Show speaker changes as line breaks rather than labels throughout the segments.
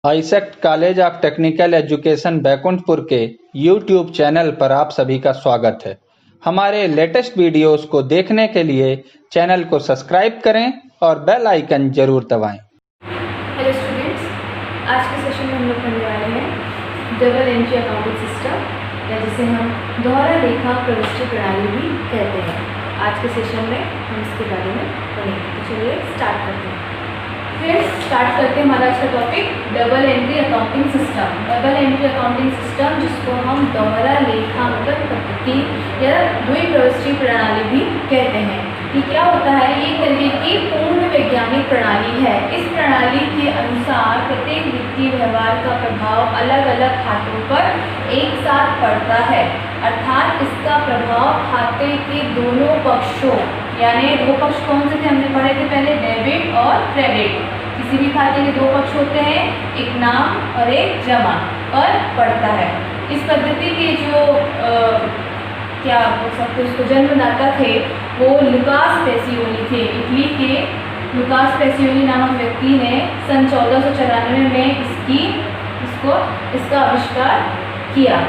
AISECT college of technical education Baikunthpur के YouTube channel पर आप सभी का स्वागत है। हमारे लेटेस्ट वीडियोस को देखने के लिए चैनल को सब्सक्राइब करें और बेल आइकन जरूर दबाएं।
हेलो स्टूडेंट्स, आज के सेशन में हम लोग पढ़ने वाले हैं डबल एंट्री अकाउंटिंग सिस्टम या जिसे हम दोहरा लेखा प्रविष्टि प्रणाली भी कहते हैं। आज के सेशन में हम इसके बारे में पढ़ेंगे। तो चलिए स्टार्ट करते हैं। फ्रेंड्स, स्टार्ट करते हैं हमारा आज का topic double entry accounting system. Double entry accounting system जिसको हम दोहरा लेखांकन पद्धति या द्विप्रविष्टि प्रणाली भी कहते हैं। ये क्या होता है? ये एक तरीके की पूर्ण वैज्ञानिक प्रणाली है। इस प्रणाली के अनुसार प्रत्येक वित्तीय व्यवहार का प्रभाव अलग अलग खातों पर एक साथ पड़ता है, अर्थात इसका प्रभाव खाते के दोनों पक्षों, यानी दो पक्ष कौन से थे हमने पढ़े थे पहले, डेबिट और क्रेडिट। किसी भी खाते के दो पक्ष होते हैं, एक नाम और एक जमा, पर पड़ता है। इस पद्धति के जो क्या बोल सकते उसको जन्मदाता थे वो लुकास पेसियोली थे। इटली के लुकास पेसियोली नामक व्यक्ति ने सन 1494 में इसका आविष्कार किया।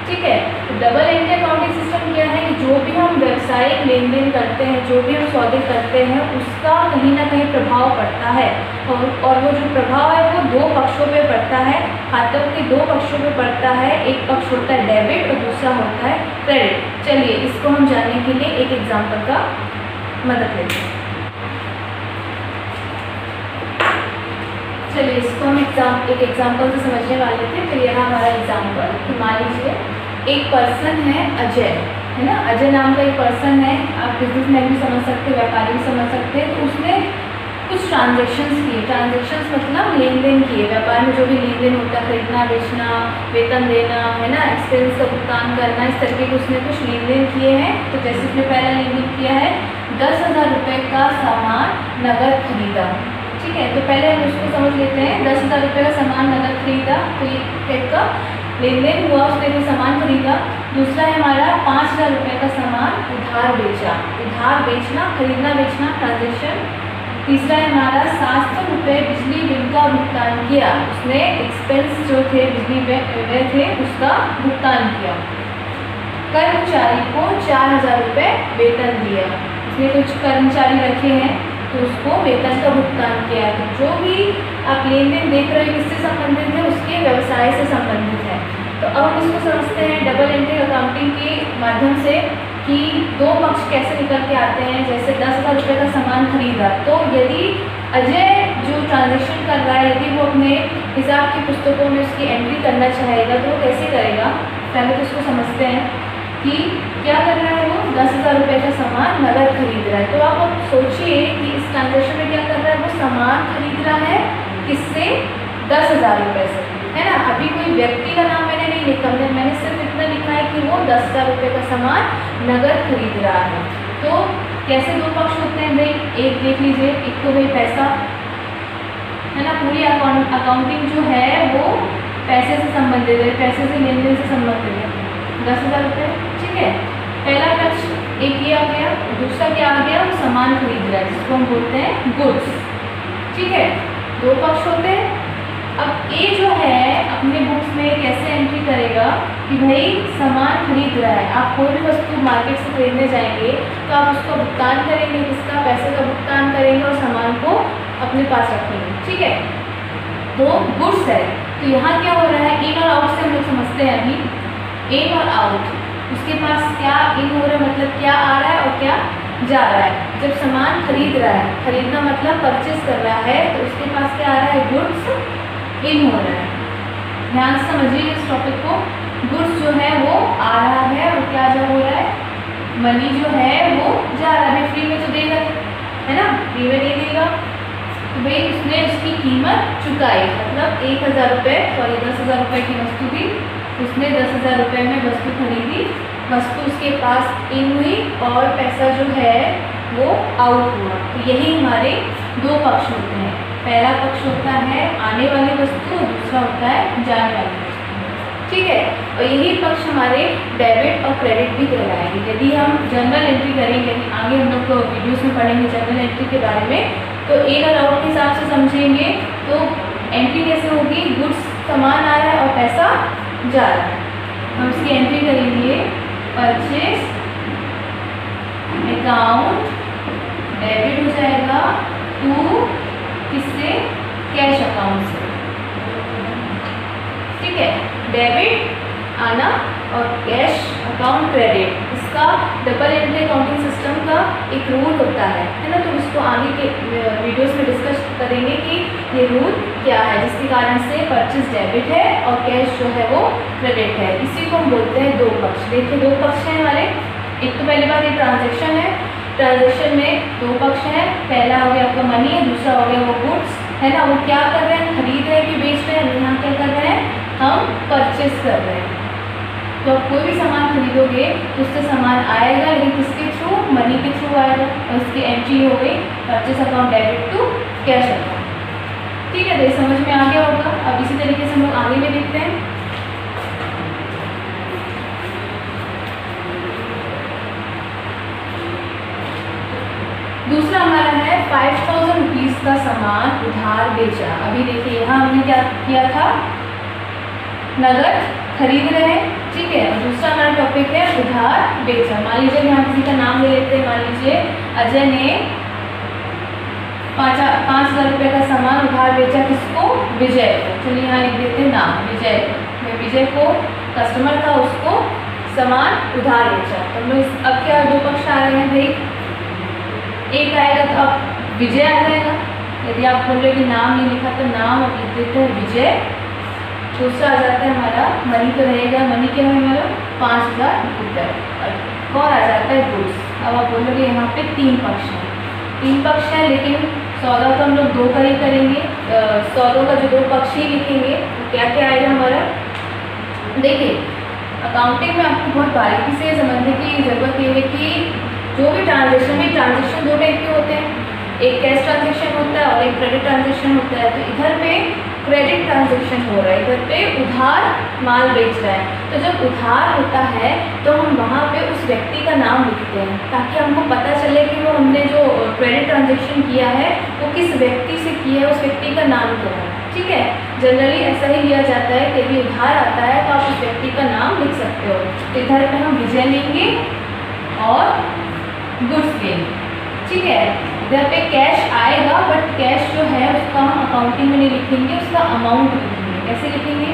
ठीक है। तो डबल एंट्री अकाउंटिंग सिस्टम क्या है कि जो भी हम व्यवसायिक लेन देन करते हैं, जो भी हम सौदे करते हैं, उसका कहीं ना कहीं प्रभाव पड़ता है और वो जो प्रभाव है वो दो पक्षों पे पड़ता है, खातों के दो पक्षों पे पड़ता है। एक पक्ष होता है डेबिट और दूसरा होता है क्रेडिट। चलिए इसको हम जानने के लिए एक एग्जाम्पल का मदद लेते हैं। चलिए इसको हम एक एग्जाम्पल से समझने वाले थे। तो यह हमारा एग्जाम्पल, मान लीजिए एक पर्सन है अजय, है ना। अजय नाम का एक पर्सन है, आप बिजनेसमैन भी समझ सकते हैं, व्यापारी भी समझ सकते हैं। तो उसने कुछ ट्रांजेक्शन्स किए। ट्रांजेक्शन्स मतलब लेन देन किए। व्यापार में जो भी लेन देन होता है, खरीदना बेचना, वेतन देना, है ना, एक्सपेंस का भुगतान करना, इस तरीके के उसने कुछ लेन देन किए हैं। तो जैसे उसने पहला लेन देन किया है 10,000 रुपये का सामान नगद खरीदा। ठीक है। तो पहले हम उसको समझ लेते हैं। 10,000 रुपये का सामान नगद खरीदा, तो ये टाइप का लेन देन हुआ, उसने भी सामान खरीदा। दूसरा है हमारा 5,000 रुपये का सामान उधार बेचा। उधार बेचना, खरीदना बेचना ट्रांजेक्शन। तीसरा है हमारा 700 रुपये बिजली बिल का भुगतान किया। उसने एक्सपेंस जो थे बिजली व्यय थे उसका भुगतान किया। कर्मचारी को 4,000 रुपये वेतन दिया। उसने कुछ कर्मचारी रखे हैं तो उसको वेतन का भुगतान किया है। तो जो भी आप लेन देन देख रहे हो किससे संबंधित है? उसके व्यवसाय से संबंधित है। तो अब हम इसको समझते हैं डबल एंट्री अकाउंटिंग के माध्यम से कि दो पक्ष कैसे निकल के आते हैं। जैसे 10,000 रुपये का सामान खरीदा, तो यदि अजय जो ट्रांजेक्शन कर रहा है, यदि वो अपने हिसाब की पुस्तकों में उसकी एंट्री करना चाहेगा तो वो कैसे करेगा? पहले तो इसको समझते हैं कि क्या कर रहा है। वो 10,000 रुपये का सामान नगद खरीद रहा है। तो आप सोचिए कि इस ट्रांजेक्शन में क्या कर रहा है, वो सामान खरीद रहा है किससे? 10,000 रुपये से, है ना। अभी कोई व्यक्ति का नाम मैंने नहीं लिखा, मैंने सिर्फ इतना लिखा है कि वो 10,000 रुपये का सामान नगद खरीद रहा है। तो कैसे दो पक्ष होते हैं भाई? एक देख लीजिए, एक तो भाई पैसा, है ना। पूरी अकाउंटिंग जो है वो पैसे से संबंधित है, पैसे से लेन देन से संबंधित है। 10,000 रुपये, ठीक है। पहला पक्ष एक ये आ गया। दूसरा क्या आ गया? वो सामान खरीद रहा है, जिसको हम बोलते हैं गुड्स। ठीक है। दो पक्ष होते हैं। अब ए जो है अपने बुक्स में कैसे एंट्री करेगा कि भाई सामान खरीद रहा है। आप कोई भी वस्तु मार्केट से खरीदने जाएंगे तो आप उसका भुगतान करेंगे, किसका? पैसे का भुगतान करेंगे और सामान को अपने पास रखेंगे। ठीक है। तो गुड्स है। तो यहाँ क्या हो रहा है? इन और आउट से हम लोग समझते हैं अभी। इन और आउट, उसके पास क्या इन हो रहा है, मतलब क्या आ रहा है और क्या जा रहा है। जब सामान खरीद रहा है, खरीदना मतलब परचेस कर रहा है, तो उसके पास क्या आ रहा है? गुड्स इन हो रहा है। ध्यान से समझिए इस टॉपिक को। गुड्स जो है वो आ रहा है और क्या जो हो रहा है? मनी जो है वो जा रहा है। फ्री में तो देगा, है ना, फ्री में नहीं देगा। तो भाई उसने उसकी कीमत चुकाई, मतलब 1,000 रुपये, सॉरी 10,000 रुपये की वस्तु थी, उसने 10,000 रुपये में वस्तु खरीदी। वस्तु उसके पास इन हुई और पैसा जो है वो आउट हुआ। तो यही हमारे दो पक्ष होते हैं। पहला पक्ष होता है आने वाली वस्तु और दूसरा होता है जाने वाली वस्तु। ठीक है। और यही पक्ष हमारे डेबिट और क्रेडिट भी कहलाएंगे। यदि हम जनरल एंट्री करेंगे, आगे हम लोग वीडियोस में पढ़ेंगे जनरल एंट्री के बारे में, तो इन और आउट के हिसाब से समझेंगे तो एंट्री कैसे होगी, गुड्स सामान आ रहा है और पैसा जा रहा है, हम इसकी एंट्री करेंगे परचेज अकाउंट डेबिट हो जाएगा टू किससे, कैश अकाउंट से। ठीक है, डेबिट आना और कैश अकाउंट क्रेडिट, इसका डबल एंट्री अकाउंटिंग सिस्टम का एक रूल होता है ना। तो इसको आगे के वीडियोस में डिस्कस करेंगे कि ये रूल क्या है, जिसके कारण से परचेज डेबिट है और कैश जो है वो क्रेडिट है। इसी को हम बोलते हैं दो पक्ष। देखिए दो पक्ष हैं हमारे, एक तो पहली बात ये ट्रांजेक्शन है, ट्रांजेक्शन में दो पक्ष हैं, पहला हो गया आपका मनी है, दूसरा हो गया वो गुड्स है ना। वो क्या कर रहे हैं, खरीद रहे हैं कि बेच रहे हैं, यहाँ क्या कर रहे हैं, हम परचेस कर रहे हैं। तो आप कोई भी सामान खरीदोगे तो उससे सामान आएगा, लेकिन किसके थ्रू, मनी के थ्रू आएगा, और इसकी एंट्री हो गई purchase account debit to cash account. ठीक है, तो ये समझ में आ गया होगा। अब इसी तरीके से हम लोग आगे में देखते हैं। दूसरा हमारा है 5000 रुपीज़ का सामान उधार बेचा। अभी देखिए यहाँ हमने क्या किया था, नगद खरीद रहे हैं, ठीक है। और दूसरा हमारा टॉपिक है उधार बेचा। मान लीजिए यहाँ किसी का नाम ले लेते हैं, मान लीजिए अजय ने 5000 रुपये का सामान उधार बेचा, किसको, विजय को। चलिए यहाँ लिख देते हैं नाम, विजय को। विजय को कस्टमर था, उसको सामान उधार बेचा। तो हम लोग अब क्या दो पक्ष आ रहे हैं भाई, एक आएगा तो अब विजय आ जाएगा, यदि आप बोल रहे कि नाम नहीं लिखा तो नाम और लिख देते हैं विजय। दूसरा आ जाता है हमारा मनी, तो रहेगा मनी क्या है हमारा 5000 रुपये, और आ जाता है गुड्स। अब आप बोलोगे यहाँ पे तीन पक्ष हैं, तीन पक्ष हैं, लेकिन सौदा तो हम लोग दो का ही करेंगे। सौदों का जो दो पक्ष ही लिखेंगे तो क्या क्या आएगा हमारा। देखिए अकाउंटिंग में आपको बहुत बारीकी से समझने की ज़रूरत ये है कि जो भी ट्रांजेक्शन में, ट्रांजेक्शन दो टाइप के होते हैं, एक कैश ट्रांजेक्शन होता है और एक क्रेडिट ट्रांजेक्शन होता है। तो इधर पे क्रेडिट ट्रांजेक्शन हो रहा है, इधर पे उधार माल बेच रहा है। तो जब उधार होता है तो हम वहाँ पे उस व्यक्ति का नाम लिखते हैं, ताकि हमको पता चले कि वो हमने जो क्रेडिट ट्रांजेक्शन किया है वो किस व्यक्ति से किया है, उस व्यक्ति का नाम क्या है। ठीक है, जनरली ऐसा ही लिया जाता है कि यदि उधार आता है तो आप उस व्यक्ति का नाम लिख सकते हो। तो इधर पे हम विजय लेंगे और गुड्स लेंगे, ठीक है। इधर पे कैश आएगा, बट कैश जो है उसका हम अकाउंटिंग में नहीं लिखेंगे, उसका अमाउंट लिखेंगे। कैसे लिखेंगे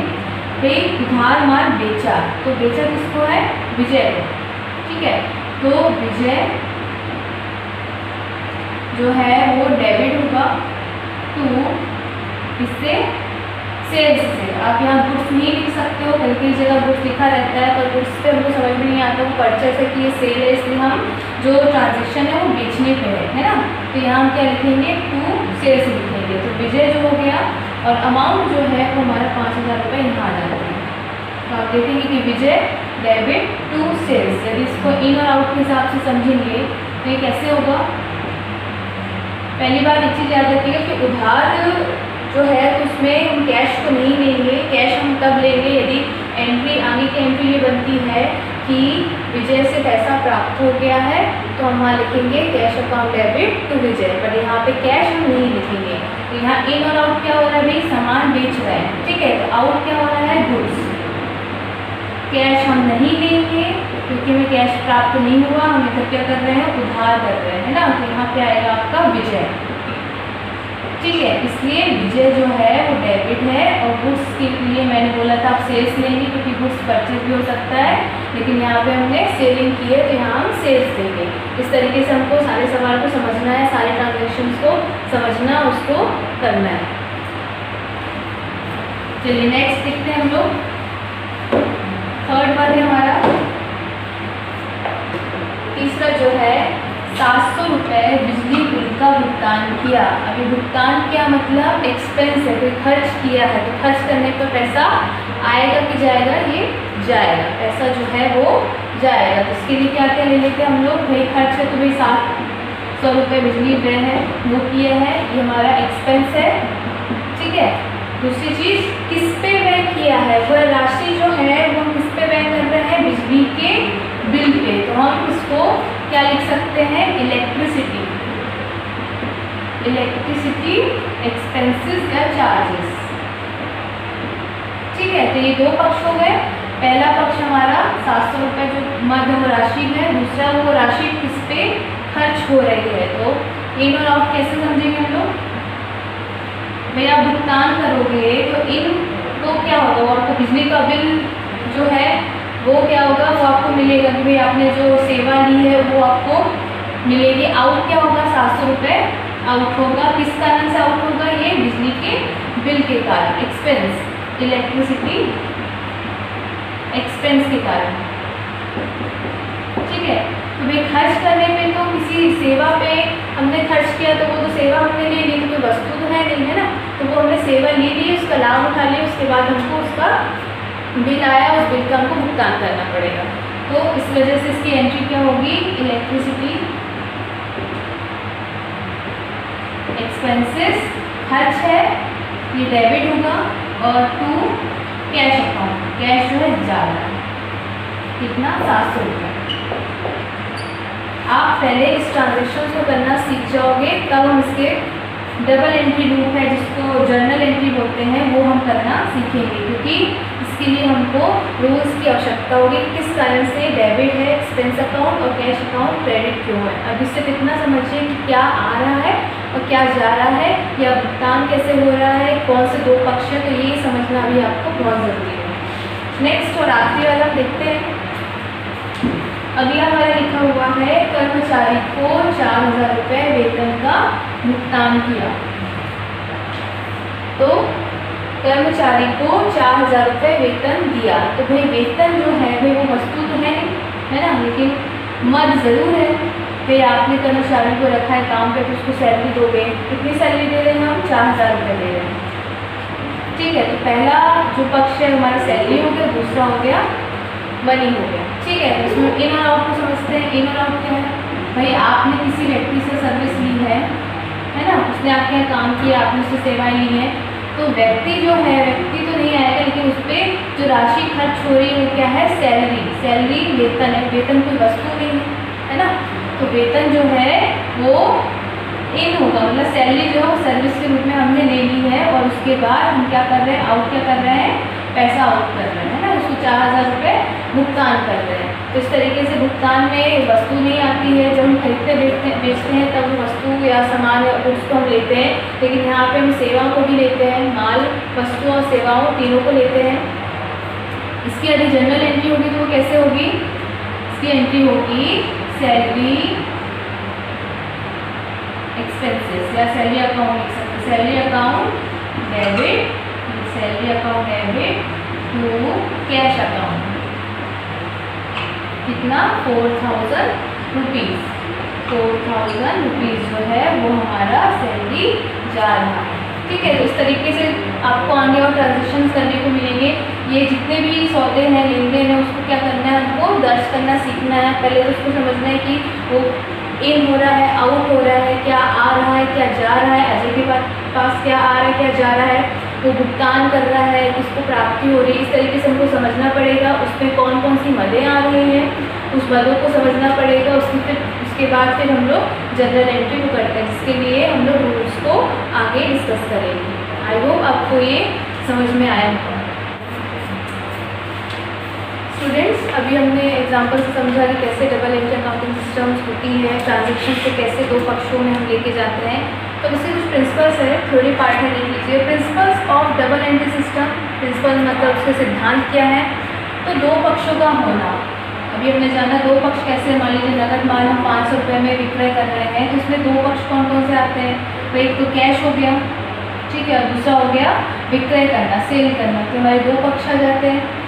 भाई, उधार माल बेचा, तो बेचा किसको है, विजय को, ठीक है। तो विजय जो है वो डेबिट होगा टू किससे, सेल्स से। आप यहाँ गुड्स नहीं लिख सकते हो, कई कई जगह गुड्स लिखा रहता है, पर गुड्स पे हमको समझ में नहीं आता वो परचेस है कि ये सेल है, इसलिए हम जो ट्रांजेक्शन है वो बेचने पे है ना। तो यहाँ हम क्या लिखेंगे, टू सेल्स लिखेंगे। तो विजय जो हो गया, और अमाउंट जो है वो हमारा 5000 रुपये यहाँ आ जाता है। तो आप देखेंगे कि विजय डेबिट टू सेल्स। यदि इसको इन और आउट के हिसाब से समझेंगे तो ये कैसे होगा। पहली बार एक चीज़ याद रखिएगा कि उधार जो है तो उसमें हम कैश को नहीं लेंगे, कैश हम तब लेंगे यदि एंट्री, आगे की एंट्री ये बनती है कि विजय से पैसा प्राप्त हो गया है, तो हम वहाँ लिखेंगे कैश अकाउंट डेबिट टू विजय। पर यहाँ पे कैश हम नहीं लिखेंगे। तो यहाँ इन और आउट क्या हो रहा है भाई, सामान बेच रहे हैं, ठीक है। तो आउट क्या हो रहा है, गुड्स। कैश हम नहीं लेंगे क्योंकि हमें कैश प्राप्त नहीं हुआ, हम इधर क्या कर रहे हैं, उधार कर रहे हैं ना। तो यहाँ पे आएगा आपका विजय, ठीक है। इसलिए विजय जो है वो डेबिट है, और गुड्स के लिए मैंने बोला था आप सेल्स लेंगे क्योंकि गुड्स परचेज भी हो सकता है, लेकिन यहाँ पे हमने सेलिंग की है तो यहाँ हम सेल्स लेंगे। इस तरीके से हमको सारे सवाल को समझना है, सारे ट्रांजेक्शन्स को समझना, उसको करना है। चलिए नेक्स्ट देखते हैं हम लोग। थर्ड वर्ड है हमारा, तीसरा जो है 700 रुपये बिजली बिल का भुगतान किया। अभी भुगतान किया मतलब एक्सपेंस है, कोई खर्च किया है, तो खर्च करने पर पैसा आएगा कि जाएगा, ये जाएगा, पैसा जो है वो जाएगा। तो इसके लिए क्या क्या ले लेते हैं हम लोग, भाई खर्च है तो भाई 700 रुपये बिजली बिल है वो किया है, ये हमारा एक्सपेंस है, ठीक है। दूसरी चीज़ किस पे व्यय किया है, वह राशि जो है वो हम किस पे व्यय कर रहे हैं, बिजली के बिल पे। तो हम इसको क्या लिख सकते हैं, इलेक्ट्रिसिटी एक्सपेंसेस या चार्जेस। तो ये दो पक्ष हो गए। पहला पक्ष हमारा 700 रुपये जो मध्य राशि है, दूसरा वो राशि किस पे खर्च हो रही है। तो इन और आउट कैसे समझेंगे हम लोग? भाई आप भुगतान करोगे तो इन तो क्या होगा, वो आपको बिजली का बिल जो है वो क्या होगा, वो आपको मिलेगा कि भाई आपने जो सेवा ली है वो आपको मिलेगी। आउट क्या होगा? 700 रुपये आउट होगा। किस कारण से आउट होगा? ये बिजली के बिल के कारण, एक्सपेंस, इलेक्ट्रिसिटी एक्सपेंस के कारण। ठीक है, तो भाई खर्च करने पे तो किसी सेवा पे हमने खर्च किया तो वो तो सेवा हमने ले ली, तो कोई वस्तु तो है नहीं, है ना। तो वो हमने सेवा ले ली, उसका लाभ उठा लिया, उसके बाद हमको उसका बिल आया, उस बिल का हमको भुगतान करना पड़ेगा। तो इस वजह से इसकी एंट्री क्या होगी? इलेक्ट्रिसिटी एक्सपेंसेस खर्च है, ये डेबिट होगा। और टू कैश अकाउंट, कैश जो है जा रहा है, कितना? 700 रुपये। आप पहले इस ट्रांजेक्शन को करना सीख जाओगे, तब हम इसके डबल एंट्री लूप है जिसको जर्नल एंट्री बोलते हैं वो हम करना सीखेंगे, क्योंकि इसके लिए हमको रूल्स की आवश्यकता होगी। किस कारण से डेबिट है एक्सपेंस अकाउंट और कैश अकाउंट क्रेडिट क्यों है। अब इससे कितना समझिए कि क्या आ रहा है और क्या जा रहा है, या भुगतान कैसे हो रहा है, कौन से दो पक्ष है, तो ये समझना भी आपको बहुत ज़रूरी है। नेक्स्ट और आखिरी वाला देखते हैं। अगला हमारा लिखा हुआ है कर्मचारी को 4000 रुपये वेतन का भुगतान किया। तो कर्मचारी को 4000 रुपये वेतन दिया, तो भाई वेतन जो है भाई वो वस्तु तो है नहीं, है ना, लेकिन मद ज़रूर है। फिर आपने कर्मचारी को रखा है काम पे, तो उसको सैलरी दोगे। कितनी सैलरी दे रहे हैं हम? 4000 रुपये दे रहे हैं। ठीक है, तो पहला जो पक्ष है हमारा सैलरी हो गया, दूसरा हो गया मनी हो गया। ठीक है, तो इसमें इन और आउट को समझते हैं। इन और आउट क्या है? भाई आपने किसी व्यक्ति से सर्विस ली है ना, उसने आपके यहाँ काम किया, आपने उससे सेवाएं ली हैं, तो व्यक्ति जो है, व्यक्ति तो नहीं आएगा, लेकिन उस पर जो राशि खर्च हो रही है वो क्या है? सैलरी। सैलरी वेतन है, वेतन कोई वस्तु नहीं है ना। तो वेतन जो है वो इन होगा, मतलब सैलरी जो है सर्विस के रूप में हमने ले ली है, और उसके बाद हम क्या कर रहे हैं? आउट क्या कर रहे हैं? पैसा आउट कर रहे हैं, है ना, उसको 4000 रुपये भुगतान कर रहे हैं। तो इस तरीके से भुगतान में वस्तु नहीं आती है। जब हम खरीदते बेचते हैं तब वस्तु या सामान या गुड्स को हम लेते हैं, लेकिन यहाँ पे हम सेवाओं को भी लेते हैं, माल, वस्तु और सेवाओं तीनों को लेते हैं। इसकी यदि जनरल एंट्री होगी तो वो कैसे होगी? इसकी एंट्री होगी सैलरी एक्सपेंसेस या सैलरी अकाउंट लिख सकते हैं। Salary account debit, salary account debit to cash account, कितना? 4000 रुपीज़। 4000 रुपीज़ जो है वो हमारा सैलरी जा रहा है। ठीक है, तो इस तरीके से आपको आगे और ट्रांजेक्शन करने को मिलेंगे। ये जितने भी सौदे हैं, लेन देन है, उसको क्या करना है? हमको दर्ज करना सीखना है। पहले तो उसको समझना है कि वो इन हो रहा है, आउट हो रहा है, क्या आ रहा है, क्या जा रहा है, अजय के पास क्या आ रहा है, क्या जा रहा है, वो भुगतान कर रहा है, किसको प्राप्ति हो रही है। इस तरीके से हमको समझना पड़ेगा। उसमें कौन कौन सी मदें आ रही हैं, उस मदों को समझना पड़ेगा। उसके बाद फिर हम लोग जनरल एंट्री को करते हैं, जिसके लिए हम लोग रूल्स को आगे डिस्कस करेंगे। आई होप आपको ये समझ में आया होगा। स्टूडेंट्स, अभी हमने एग्जाम्पल से समझा कि कैसे डबल एंट्री अकाउंटिंग सिस्टम्स होती है, ट्रांजेक्शन को कैसे दो पक्षों में हम लेके जाते हैं। तो उसके कुछ प्रिंसिपल्स है, थ्योरी पार्ट में देख लीजिए। Principles of double entry system, principle मतलब उसके सिद्धांत क्या है? तो दो पक्षों का होना। अभी हमने जाना दो पक्ष कैसे, मान लीजिए नकद माल हम 500 रुपये में विक्रय कर रहे हैं, तो इसमें दो पक्ष कौन कौन से आते हैं? तो एक तो कैश हो गया, ठीक है, और दूसरा हो गया विक्रय करना, सेल करना, तो हमारे दो पक्ष आ जाते हैं।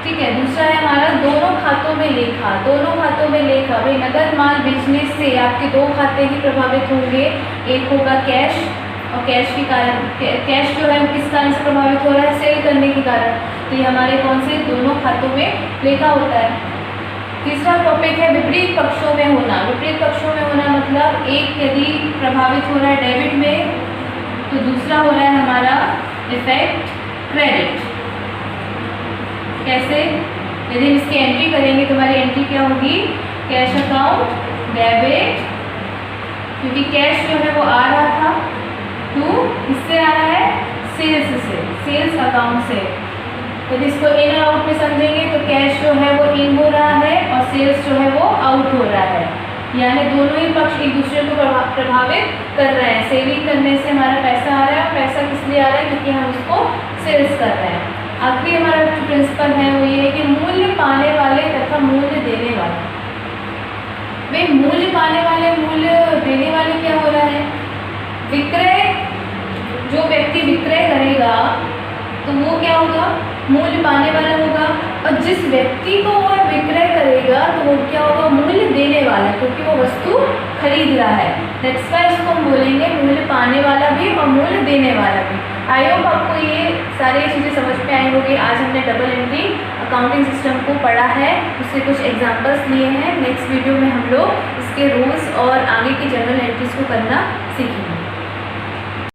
ठीक है, दूसरा है हमारा दोनों खातों में लेखा। दोनों खातों में लेखा, भाई नकद माल बेचने से आपके दो खाते ही प्रभावित होंगे। एक होगा कैश, और कैश के कारण, कैश जो है वो किस कारण से प्रभावित हो रहा है? सेल करने के कारण। तो ये हमारे कौन से? दोनों खातों में लेखा होता है। तीसरा टॉपिक है विपरीत पक्षों में होना। विपरीत पक्षों में होना मतलब एक यदि प्रभावित हो रहा है डेबिट में, तो दूसरा हो रहा है हमारा इफेक्ट क्रेडिट। कैसे? यदि हम इसकी एंट्री करेंगे तो हमारी एंट्री क्या होगी? कैश अकाउंट डेबिट, क्योंकि कैश जो है वो आ रहा था, तो किससे आ रहा है? सेल्स से, सेल्स अकाउंट से। यदि इसको इन और आउट में समझेंगे तो कैश जो है वो इन हो रहा है और सेल्स जो है वो आउट हो रहा है, यानी दोनों ही पक्ष एक दूसरे को प्रभावित कर रहे हैं। सेविंग करने से हमारा पैसा आ रहा है, पैसा किस लिए आ रहा है, क्योंकि हम उसको सेल्स कर रहे हैं। आखिरी हमारा जो प्रिंसिपल है वो ये है कि मूल्य पाने वाले तथा मूल्य देने वाले। वे मूल्य पाने वाले, मूल्य देने वाले क्या हो रहा है, विक्रय, जो व्यक्ति विक्रय करेगा तो वो क्या होगा, मूल्य पाने वाला होगा, और जिस व्यक्ति को वो विक्रय करेगा तो वो क्या होगा, मूल्य देने वाला, क्योंकि वो वस्तु खरीद रहा है। दैट्स व्हाई इसको हम बोलेंगे मूल्य पाने वाला भी और मूल्य देने वाला भी। आई होप आपको ये सारी चीज़ें समझ में आई होगी। आज हमने डबल एंट्री अकाउंटिंग सिस्टम को पढ़ा है, उससे कुछ एग्जांपल्स लिए हैं। नेक्स्ट वीडियो में हम लोग इसके रूल्स और आगे की जनरल एंट्रीज को करना सीखेंगे।